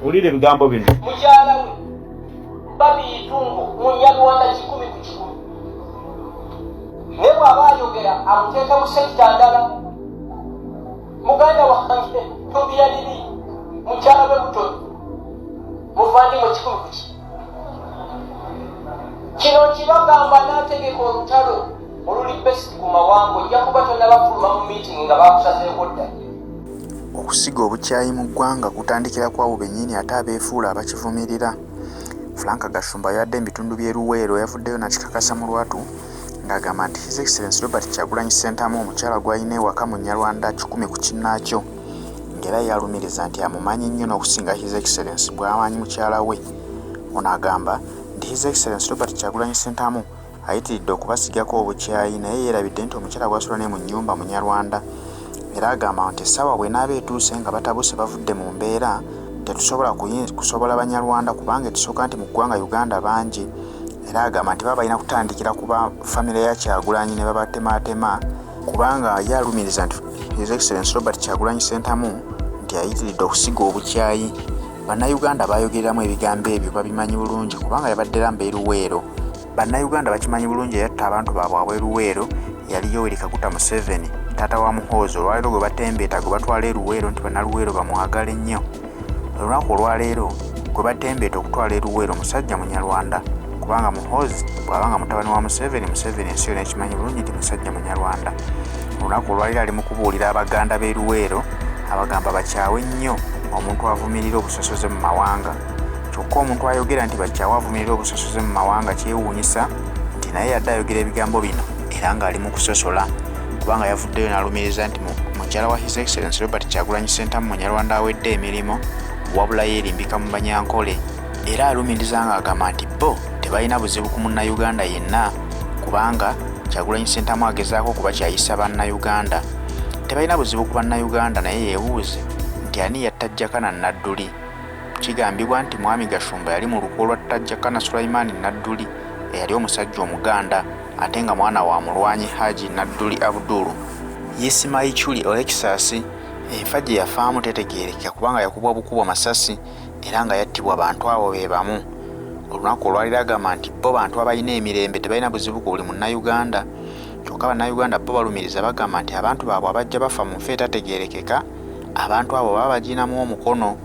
Ulire bigambo bino. Mukyala we babiyitungo Munyarwanda 10 ku 10. Ne bw'aba ayogera amuteeka mu sekita ndala. Muganda wange tobya liri mukyala we mutono muvandimwe 10 ku 10. Kino kibagamba n'ategeka olutalo oluli best ku mawango yakuba tonnabafuluma mu meeting nga bakusazeeko dda. Okusiga obukyayi mu ggwanga kutandikira ku abo bennyini ate abeefuula abakivumirira. Frank Gashumba yadde ebitundu by'e Luweero yavuddeyo nakikakasa mu lwatu ng'agamba nti His Excellency Robert Kyagulanyi Ssentamu omukyala gw'alina ewaka mu Nyarwanda 10 ku kinnaakyo, ng'era yalumiriza nti amumanyi nnyo n'okusinga His Excellency bw'amanyi mukyala we. Ono agamba nti His Excellency Robert Kyagulanyi Ssentamu ayitiridde okubasigako obukyayi naye yeerabidde nti omukyala gw'asula ne mu nnyumba mu Nyarwanda. Era agamba nti essaawa bw'enaaba etuuse nga batabuse bavudde mu mbeera tetusobola kusobola Banyarwanda kubanga etusooka nti mu ggwanga Uganda bangi. Era agamba nti baba balina kutandikira ku famire ya Kyagulanyi ne babatematema kubanga yalumiriza nti His Excellency Robert Kyagulanyi Ssentamu nti ayitiridde okusiga obukyayi. Bannayuganda bayogereramu ebigambo ebyo babimanyi bulungi kubanga yabadde Mbe Luweero. Bannayuganda bakimanyi bulungi yatta abantu baabwe ab'e Luweero yali Yoweri Kaguta Museveni taata wa Muhoozi. Olwaleero gwe batembeeta gwe batwala e Luweero nti Bannaluweero bamwagale nnyo. Olunaku olwaleero gwe batembeeta okutwala e Luweero musajja Munyarwanda kubanga Muhoozi bw'abanga mutabani wa Museveni ensi yonna ekimanyi bulungi nti musajja Munyarwanda. Olunaku olwaleero ali mu kubuulira Abaganda b'e Luweero abagamba bakyawe nnyo omuntu avumirira obusosoze mu mawanga. Kyokka omuntu ayogera nti bakyawe avumirira obusosoze mu mawanga kyewuunyisa nti naye yadde ayogera ebigambo bino era ng'ali mu kusosola kubanga yavuddeyo n'alumiriza nti mukyala wa His Excellency Robert Kyagulanyi Ssentamu Munyarwanda awedde emirimo wabula yeerimbika mu Banyankole. Era alumiriza ng'agamba nti bo tebalina buzibu ku Munnayuganda yenna kubanga Kyagulanyi Ssentamu agezaako okubakyayisa Bannayuganda. Tebalina buzibu ku Bannayuganda naye yeebuuze nti ani yatta Jakana Nadduli. Kigambibwa nti Mwami Gashumba yali mu lukwo lwa Jakana Sulaiman Nadduli eyali omusajja Omuganda ate nga mwana wa mulwanyi Haji Nadduli Abdulu. Yesimayi Chuli Olekisasi enfa gye yafaamu tetegeerekeka kubanga yakubwa bukubwa masasi era nga yattibwa abantu abo be bamu. Olunaku olwaliro agamba nti bo bantu abalina emirembe tebalina buzibu ku buli Munnayuganda. Kyokka Bannayuganda bo balumiriza bagamba nti abantu baabwe abajja bafa mu nfa etategeerekeka abantu abo baba baginamu omukono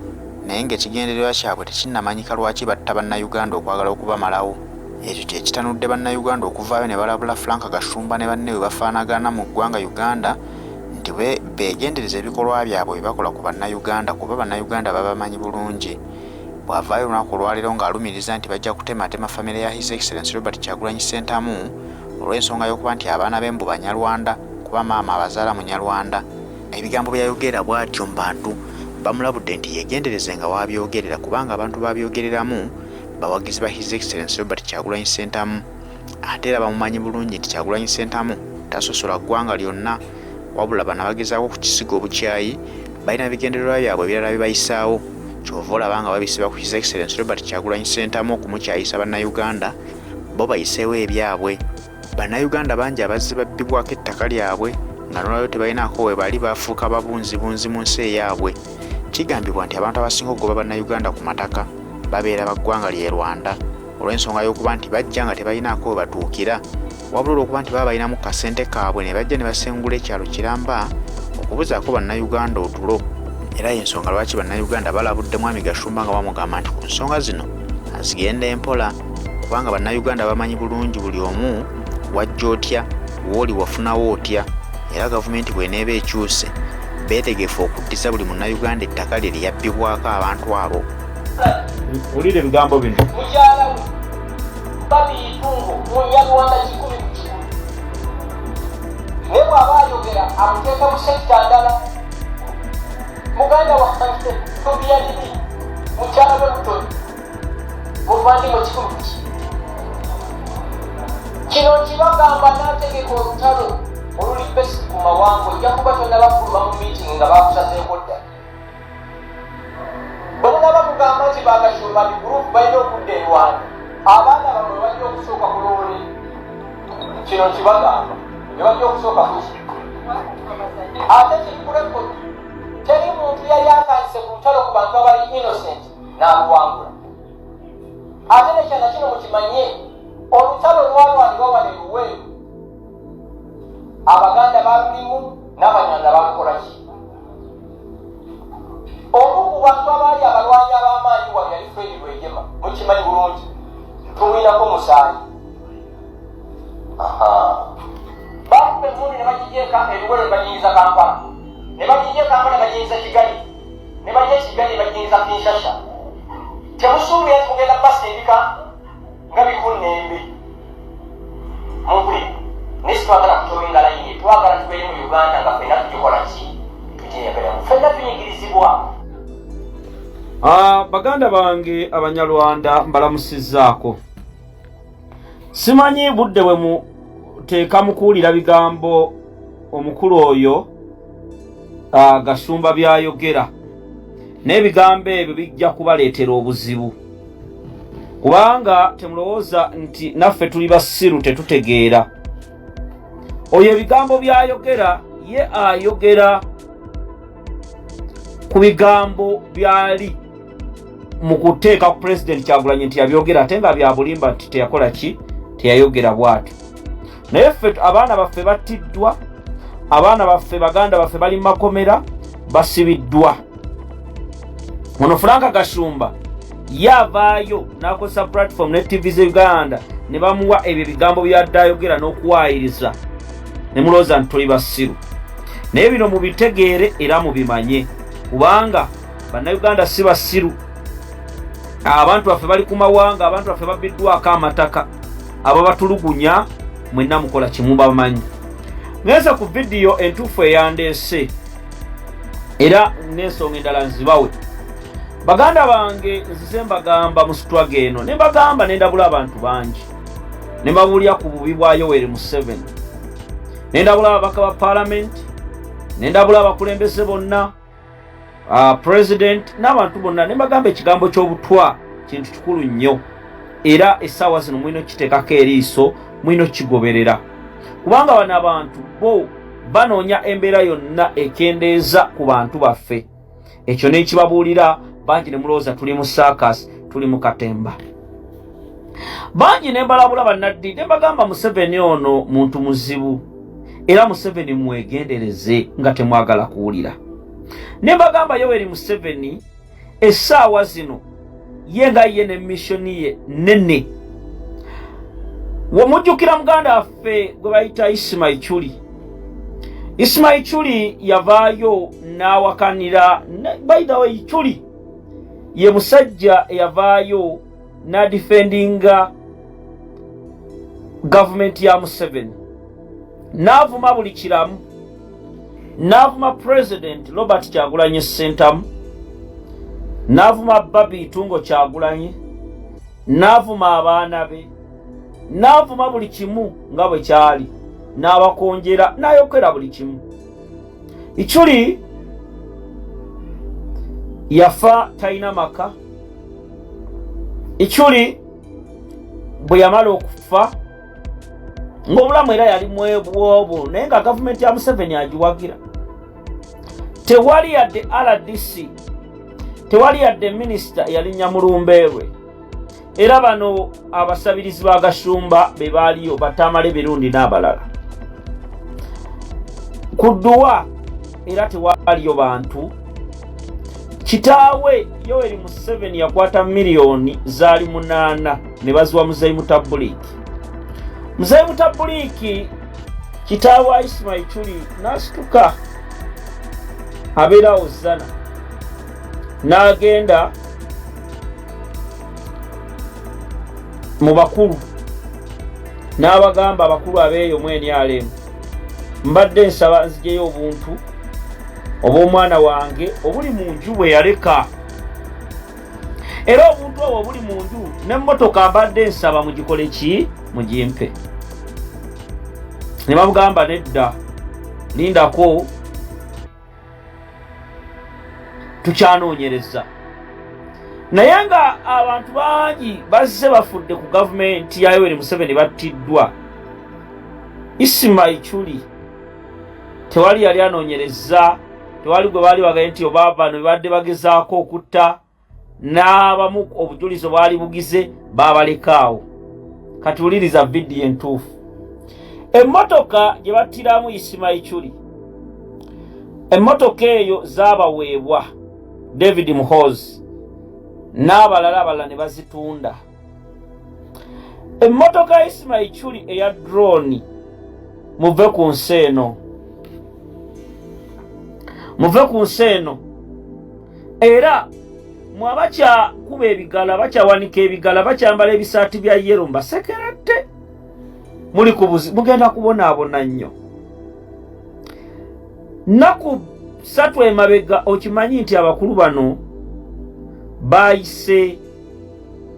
naye ng'ekigendererwa kyabwe tekinnamanyika lwaki batta Bannayuganda okwagala okubamalawo. Ekyo kye kitanudde Bannayuganda okuvaayo ne balabula Frank Gashumba ne banne bwe bafaanagana mu ggwanga Uganda nti beegendereza ebikolwa byabwe bye bakola ku Bannayuganda kuba Bannayuganda babamanyi bulungi. Bw'avaayo olunaku olwaleero ng'alumiriza nti bajja kutematema famire ya His Excellency Robert Kyagulanyi Ssentamu olw'ensonga y'okuba nti abaana b'embu Banyarwanda kuba maama abazaala Munyarwanda. Ebigambo byayogera bw'atyo mu bantu bamulabudde nti yeegendereze nga waabyogerera kubanga abantu babyogereramu bawagizi ba His Excellency Robert Kyagulanyi Ssentamu. Ate era bamumanyi bulungi nti Kyagulanyi Ssentamu tasosola ggwanga lyonna wabula bano bagezaako kukisiga obukyayi balina bigendererwa byabwe ebirala bye bayisaawo. Kyova olaba nga babisiba ku His Excellency Robert Kyagulanyi Ssentamu okumukyayisa Bannayuganda bo bayiseewo ebyabwe. Bannayuganda bangi abazze babbibwako ettaka lyabwe nga nolwayo tebalinaako we bali bafuuka babunzibunzi mu nsi eyaabwe. Kigambibwa nti abantu abasinga okugoba Bannayuganda ku mataka babeera ba ggwanga ly'e Rwanda olw'ensonga y'okuba nti bajja nga tebalinaako we batuukira wabula olw'okuba nti baba balinamu kasente kaabwe ne bajja ne basengula ekyalo Kiramba okubuzaako Bannayuganda otulo. Era y'ensonga lwaki Bannayuganda balabudde Mwami Gashumba nga bamugamba nti ku nsonga zino azigenda empola kubanga Bannayuganda bamanyi bulungi buli omu wajja otya wooli wafunawo otya. Era gavumenti bw'eneeba ekyuse beetegefu okuddiza buli Munnayuganda ettaka lye lyabbibwako abantu abo. Ulire ebigambo bino. Mukyala we babiyitungo Munyarwanda 10 ku 10. Ne bw'aba ayogera amuteeka mu sekita ndala. Muganda wange tobya liri mukyala we mutono muvandimwe 10 ku 10. Kino kibagamba n'ategeka olutalo oluli best ku mawango yakuba tonnabafuluma mu meeting nga bakusazeeko dda. Bwe munaba mugamba nti Bagashumba bi group balina okudda e Rwanda abaana bamwe bajja okusooka ku loole. Kino kibagamba ne bajja okusooka ku ate kikulekkodi teri muntu yali akanise ku lutalo ku bantu abali innocent n'aluwangula. Ate nekyana kino mukimanye olutalo lwalwanibwa wano eluweero Abaganda balulimu n'Abanyarwanda balukolaki. Omu ku bantu abaali abalwanyi ab'amaanyi wano yali Fred Rwejema, mukimanyi bulungi, tumwinako musaayi. Bakuba emmundu ne bagijeka eluweero ne bagiyingiza Kampala, ne bagiyingiza Kampala ne bagiyingiza Kigali, ne bagiyingiza Kigali ne bagiyingiza Kinshasa. Temusuubira nti mugenda basindika nga bikunnembe. Mumpulire, nesi twagala kutobenga layini, twagala tubeere mu Uganda nga ffenna tugikola ki? Tugyeyagalamu, ffenna tuyingirizibwa. Baganda bange Abanyarwanda mbalamusizzaako. Simanyi budde bwe muteeka mukuwulira bigambo omukulu oyo Gashumba byayogera. N'ebigambo ebyo bijja kubaleetera obuzibu. Kubanga temulowooza nti naffe tuli basiru tetutegeera. Oyo ebigambo byayogera ye ayogera ku bigambo byali mu kuteeka ku President Kyagulanyi nti yabyogera ate nga byabulimba nti teyakola ki, teyayogera bw'atyo. Naye ffe abaana baffe battiddwa, abaana baffe Baganda baffe bali mu makomera basibiddwa. Ono Frank Gashumba yavaayo n'akozesa platform ne TV ze Uganda ne bamuwa ebyo bigambo byadde ayogera n'okuwaayiriza ne mulowooza nti tuli basiru. Naye bino mubitegeere era mubimanye kubanga Bannayuganda si basiru. Abantu baffe bali ku mawanga, abantu baffe babbiddwako amataka, ababatulugunya mwenna mukola kimu bamanyi. Ngeze ku vidiyo entuufu eyandeese era n'ensonga endala nzibawe. Baganda bange nzize mbagamba mu sitwaga eno ne mbagamba ne ndabula abantu bangi ne mbabuulira ku bubi bwa Yoweri Museveni, ne ndabula ababaka ba paalamenti, ne ndabula abakulembeze bonna, president n'abantu bonna, ne mbagamba ekigambo ky'obutwa kintu kikulu nnyo era essaawa zino mulina okiteekako eriiso, mulina okigoberera kubanga bano abantu bo banoonya embeera yonna ekendeeza ku bantu baffe. Ekyo nekibabuulira bangi ne mulowooza tuli mu saakasi, tuli mu katemba. Bangi ne mbalabula bannaddi ne mbagamba Museveni ono muntu muzibu era Museveni mwegendereze nga temwagala kuwulira. Ne mbagamba Yoweri Museveni essaawa zino ye nga ye ne missoni ye nene. Wamujjukira muganda waffe gwe bayita Ismail Chuli yavaayo n'awakanira, by the way Chuli ye musajja yavaayo na defendinga government ya Museveni, n'avuma buli kiramu, n'avuma President Robert Kyagulanyi Ssentamu, n'avuma Babi Tungo Kyagulanyi, n'avuma abaana be, n'avuma buli kimu nga bwe kyali, n'abakonjera, n'ayokera buli kimu. Ichuli yafa talina maka. Ichuli bwe yamala okufa ng'obulamu era yali mwebwobo naye nga gavumenti ya Museveni agiwagira. Tewali yadde RDC, tewali yadde minisita yalinnya Mulumbeerwe, era bano abasabirizi ba Gashumba be baaliyo Batamale Birundi n'abalala. Kudduwa era tewaliyo bantu. Kitaawe Yoweri Museveni yakwata miliyoni zaali 8 ne baziwa Muzeeyi Mutabuliki. Muzeeyi Mutabuliki kitaawe Ismail Chuli n'asituka abeerawo zana n'agenda mu bakulu n'abagamba abakulu abeeyo mweni alemu, mbadde nsaba nzijeyo obuntu obw'omwana wange obuli mu nju bwe yaleka, era obuntu obwo obuli mu nju n'emmotoka mbadde nsaba mugikole ki, mugimpe. Ne bamugamba nedda, lindako tukyanoonyereza. Naye nga abantu bangi bazze bafudde ku gavumenti ya Yoweri Museveni battiddwa, Ismail Chuli tewali yali anoonyereza, tewali gwe baali bagaye nti obaava ne badde bagezaako okutta n'abamu obujulizi bwali bugize babalekaawo. Kati wuliriza vidiyo entuufu. Emmotoka gye battiramu Ismail Chuli, emmotoka eyo zaabaweebwa David Muhoozi n'abalala ne bazitunda. Emmotoka ya Ismail Chuli eya drone muve ku nseeno, muve ku nseeno. Era mwabakya kuba ebigala, bakyawanika ebigala, bakyambala ebisaati bya yero mbasekerette, muli kubuzi mugenda kubonaabona nnyo. Nnaku 3 emabega okimanyi nti abakulu bano bayise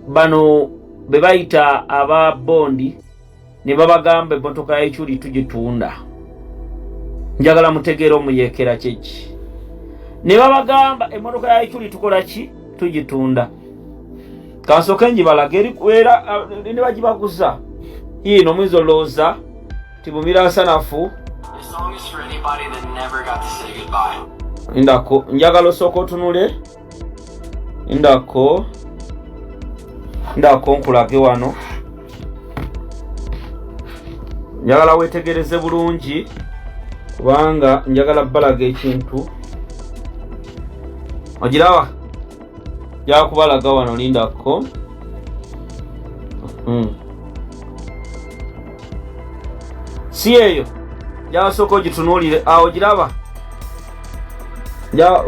bano be bayita aba bondi ne babagamba emmotoka ya Chuli tugitunda. Njagala mutegeera omuyeekera kyeki. Ne babagamba emmotoka ya Chuli tukola ki? Tugitunda. Kansooke njibalage era ne bagibaguza. Ino mwizo looza tibumira nsanafu. Indako njagala osooka otunule. Indako nkulage wano. Njagala wetegereze bulungi kubanga njagala balaga ekintu. Ogirawa? Njagala kubalaga wano, lindako. Si eyo. Njagala sooka ogitunuulire. Ogiraba?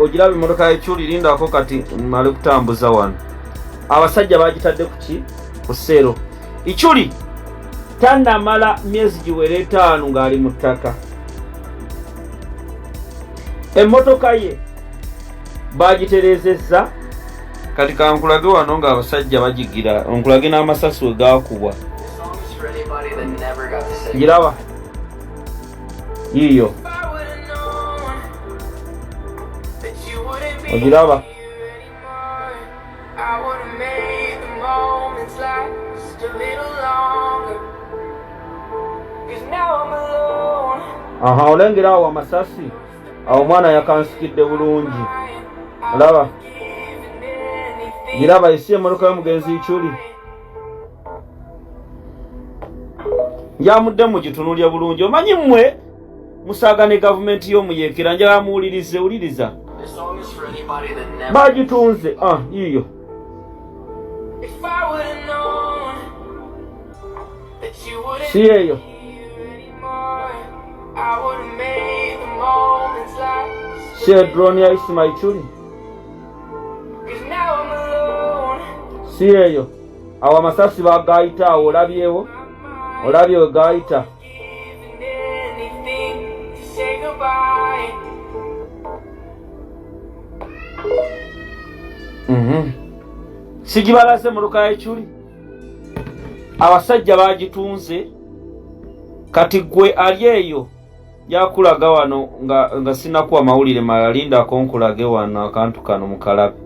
Ogiraba emmotoka ya Chuli, lindako kati mmale kutambuza wano. Abasajja bagitadde kuki? Ku ssero. Chuli tannamala myezi giwera 5 ng'ali mu ttaka. Emmotoka ye bagitereezezza. Kati kankulage wano ng'abasajja bagigira, onkulage n'amasasi we gaakubwa. Giraba? Yiyo. Ogiraba? Aha, olengera awo amasasi. Awo omwana yakansikidde bulungi. Olaba? Giraba esi emmotoka y'omugenzi Chuli. Njamudde mugitunulya bulungi. Omanyi mmwe musaaga ne gavumenti y'omuyeekera, njagala muwulirize, wuliriza. Bagitunze. Yiyo. Si eyo. Si drone ya Ismail Chuli. Si eyo. Awo amasasi bagayita awo, olabyewo? Olabye we gayita. Sigibalaze emmotoka ya Chuli. Abasajja bagitunze. Kati gwe ali eyo yakulaga wano nga sinakuwa mawulire malalinda akonkulage wano akantu kano mukalabe.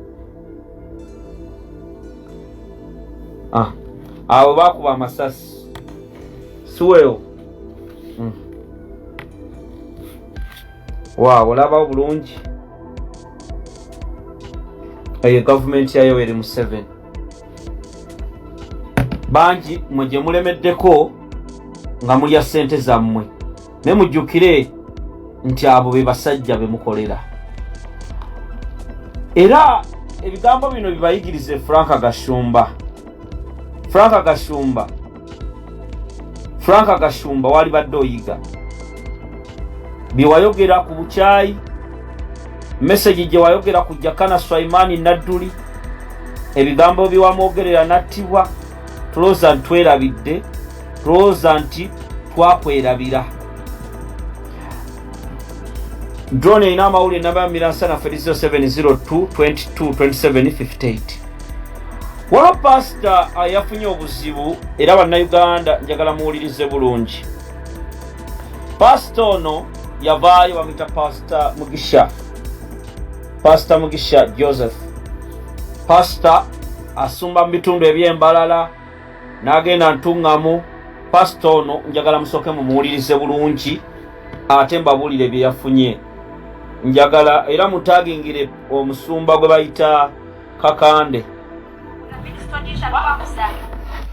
Abo bakuba amasasi. Siweewo. Waaw, olaba bulungi. Eyo gavumenti ya Yoweri Museveni. Bangi mwe mulemeddeko nga mulya ssente zammwe. Ne mujjukire nti abo be basajja be mukolera. Era ebigambo bino bibayigirize Frank Gashumba. Frank Gashumba wali badde oyiga. Biwayogera ku bukyayi. Message gye wayogera ku Jakana Swaimani Nadduli. Ebigambo biwamwogerera nattibwa. Tulowooza nti twerabidde. Tulowooza nti twakwerabira. Drone erina amawulire namba Miransana 0702 22 27 58. Waliwo pasita yafunye obuzibu era bannayuganda njagala muwulirize bulungi. Pasita ono yavaayo bamuyita Pasita Mugisha Joseph. Pasita asumba mu bitundu eby'embalala n'agenda ntuŋŋamu. Pasita ono njagala musooke mumuwulirize bulungi ate mbabuulire bye yafunye. Njagala era mutagingire omusumba gwe bayita Kakande.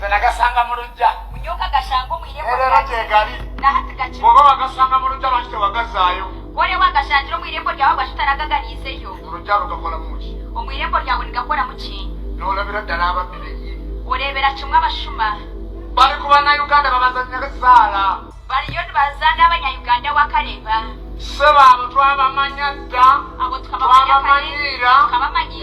Nagasanga mulujja. Munyoka gashango mwirembo. Era tegali. Na hatigachi. Bwoba wagasanga mulujja lwakite wagazaayo. Wole wagashanjiro mwirembo lyawe bashitaraganganiseyo. Mulujja lugakola muki. Omwirembo lyawe ligakora muki. N'olabira ddala ababiri. Olebera kimwe abashuma. Bali ku Bannayuganda babazannya saala. Baliyo bazana Abanyayuganda wakaleba. Seba abo twabamanya dda. Abo tukabamanyira.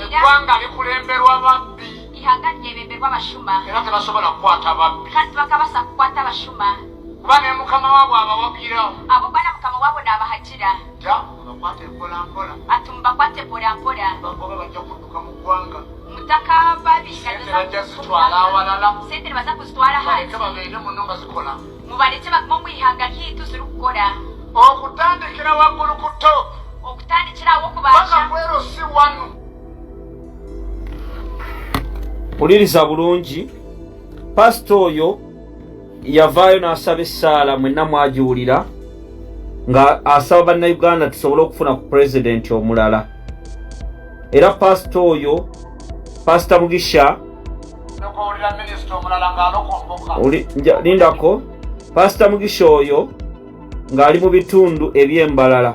Eggwanga likulemberwa babbi. Ihanganye bemberwa abashuma. Era tebasobola kukwata ababbi. Kandi bakabasa kukwata abashuma. Kubanga mukama waabwe abawagira. Abo bana mukama waabwe n'abahajira. Ja, bakwate mpolampola. Atumbakwate mpolampola. Bagoba bajja kudduka mu ggwanga. Mutaka babisha bajja zitwala awalala. Sente baza kuzitwala hanze. Babeere muno nga zikola. Mubalete baguma mu ihanga lyitu ziri kukola. Okutandikira waggulu ku top. Okutandikira awo kubasha. Baka kwero si wanu. Uliriza bulungi. Pastor oyo yavaayo n'asaba essaala mwenna mwagiwulira nga asaba Bannayuganda tusobole okufuna ku president omulala. Era pastor oyo Pastor Mugisha nokuwulira minisita omulala ng'alokomboka. Lindako. Pastor Mugisha oyo ng'ali mu bitundu eby'embalala.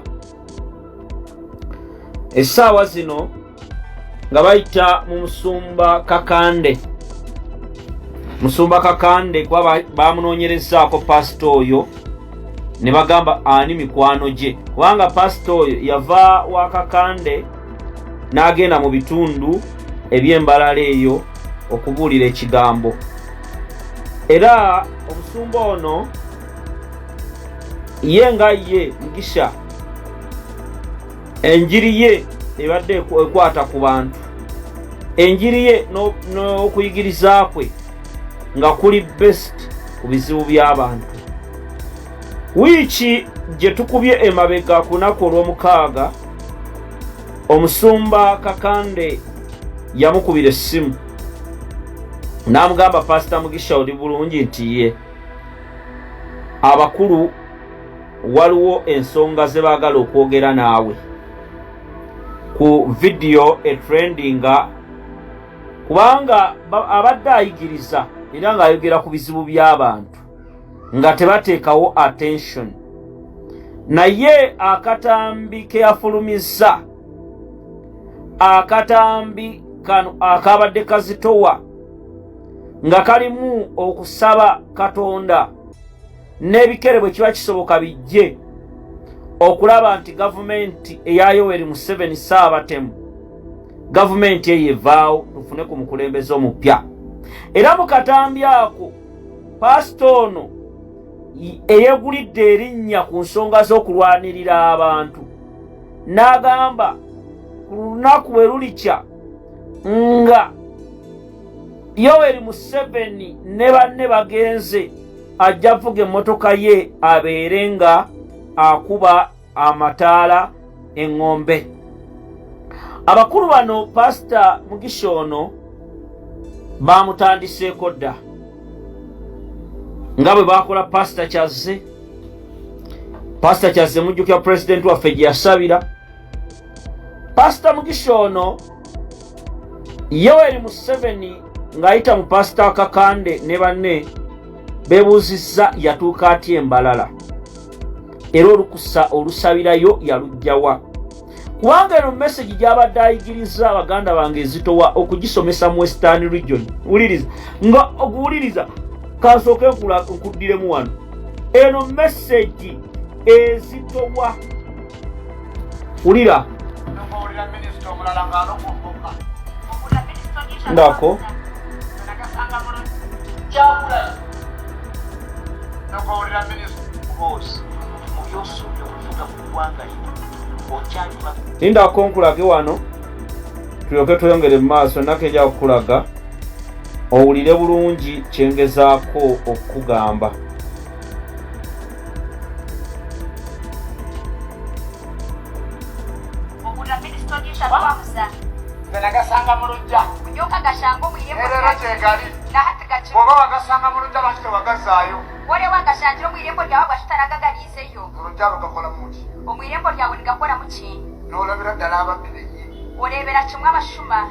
Essaawa zino nga bayita mu Musumba Kakande. Musumba Kakande kwa bamunoonyerezaako pastor oyo ne bagamba ani mikwano gye. Kubanga pastor oyo yava wa Kakande n'agenda mu bitundu eby'embalala eyo okubuulira ekigambo. Era omusumba ono ye nga ye Mugisha enjiri ye ebadde ekwata ku bantu. Enjiri ye n'okuyigiriza kwe nga kuli best ku bizibu by'abantu. Wiiki gye tukubye emabega ku lunaku olw'omukaaga omusumba Kakande yamukubira essimu n'amugamba Pastor Mugisha oli bulungi nti ye abakulu waliwo ensonga ze baagala okwogera naawe ku video etrendinga kubanga abadde ayigiriza era ng'ayogera ku bizibu by'abantu nga tebateekawo attention. Naye akatambi ke yafulumizza akatambi kano akabadde kazitowa nga kalimu okusaba Katonda n'ebikere bwe kiba kisoboka bijje okulaba nti gavumenti eya Yoweri Museveni Ssaabatemu gavumenti eyo evaawo tufune ku mukulembeze omupya. Era mu katambi ako pastor ono eyegulidde erinnya ku nsonga z'okulwanirira abantu n'agamba ku lunaku bwe lulikya nga Yoweri Museveni ne banne bagenze ajja vuga emmotoka ye abeere nga akuba amataala eŋŋombe. Abakulu bano Pastor Mugisha ono bamutandiseeko dda nga bwe bakola Pastor Kyazze. Pastor Kyazze mujjukira president waffe gye yasabira. Pastor Mugisha ono Yoweri Museveni ng'ayita mu Pastor Kakande ne banne beebuuzizza yatuuka atya embalala era olukusa olusabirayo yalugjawa. Kubanga eno message gy'abadde ayigiriza baganda bange ezitowa okugisomesa mu Western Region. Wuliriza nga okuwuliriza kasooke nkuddiremu wano eno message ezitowa. Wulira ndako Lindako nkulage wano tulyoke tweyongere mu maaso nako ejja kukulaga owulire bulungi kyengezaako okugamba. Nagasanga mulujja. Munyoka gashango mwirembo. Era tegali. Na hatigachi. Bwoba wagasanga mulujja lwakite wagazaayo. Wole wagashanjiro mwirembo lyawe bashitaraganganiseyo. Mulujja lugakola muki. Omwirembo lyawe ligakola muki. N'olabira ddala ababiri. Olebera kimwe abashuma.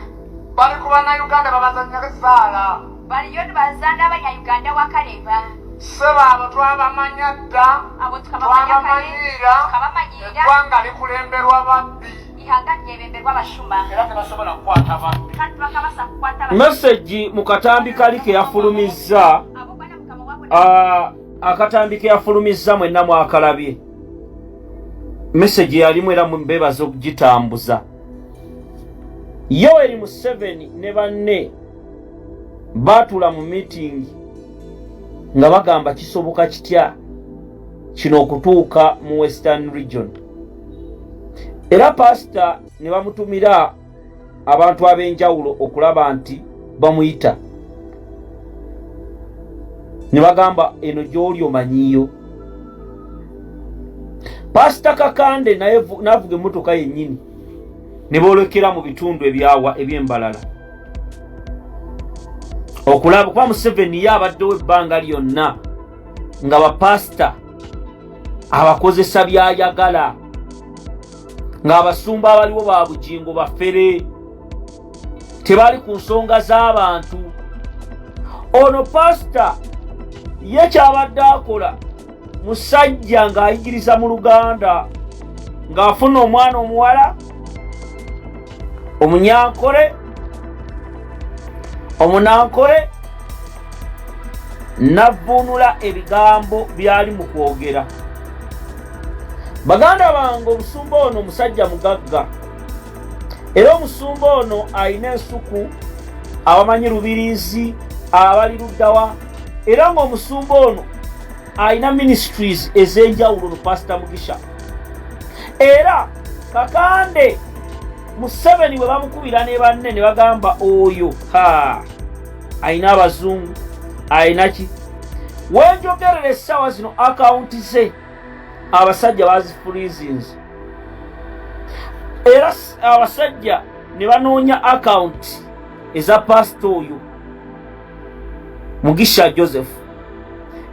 bali ku bannayuganda babazannya esaala baliyo tubazanda abanyayuganda wakaleba seba abo twabamanya dda abo twabamanyiira eggwanga likulemberwa babbi ihanga lyebemberwa bashuma era tebasobola kukwata babbi kandi bakabasa kukwata message mu katambi kali ke yafulumizza akatambi ke yafulumizza mwenna mwakalabye message yalimu era mbebaza okugitambuza Yoweri Museveni ne banne batula mu meeting nga bagamba kisoboka kitya kino okutuuka mu Western Region era pastor ne bamutumira abantu ab'enjawulo okulaba nti bamuyita ne bagamba eno gy'oli omanyiyo Pastor Kakande naye navuga emmotoka yennyini ne boolekera mu bitundu ebyawa eby'embalala okulaba kuba Museveni yabaddewo ebbanga lyonna nga bapasita abakozesa byayagala ng'abasumba abaliwo ba bugingo bafere tebali ku nsonga z'abantu ono pasita ye kyabadde akola musajja ng'ayigiriza mu Luganda ng'afuna omwana omuwala omunyankole omunankole navvuunula ebigambo byali mu kwogera baganda bange omusumba ono musajja mugagga era omusumba ono alina ensuku abamanyi lubirizi abali luddawa era ng'omusumba ono alina ministries ez'enjawulo no Pastor Mugisha era Kakande Museveni bwe bamukubira ne banne ne bagamba oyo alina abazungu alina ki wenjogerera essaawa zino akawunti ze abasajja bazifreezings era abasajja ne banoonya akawunti eza pastor oyo Mugisha Joseph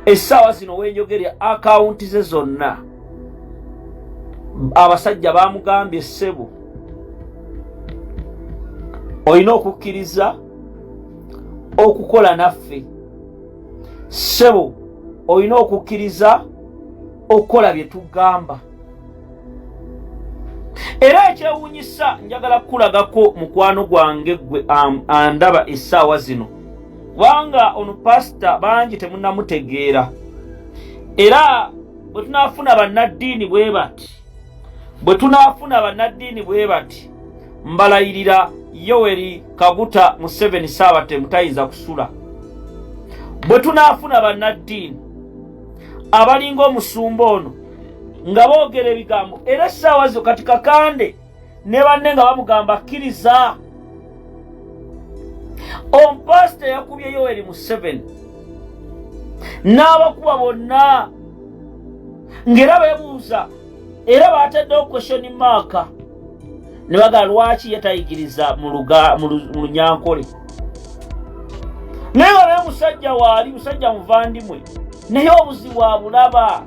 essaawa zino wenjogerera akawunti ze zonna abasajja bamugambye ssebo olina okukkiriza okukola naffe ssebo olina okukkiriza okukola bye tugamba era ekyewuunyisa njagala kukulagako mukwano gwange gwe andaba essaawa zino kubanga ono pasita bangi temunnamutegeera era bwe tunaafuna bannaddiini bwe bati mbalayirira Yoweri Kaguta Museveni Saabatemu tayinza kusula bwe tunaafuna bannaddiini abalinga omusumba ono nga boogera ebigambo era essaawa zo kati Kakande ne banne nga bamugamba kkiriza omupasita yakubye Yoweri Museveni n'abakuba bonna ng'era beebuuza era baateddewo question mark ne bagala lwaki yatayigiriza mu Lunyankole naye nga naye musajja waali musajja muvandimwe naye obuzibu abulaba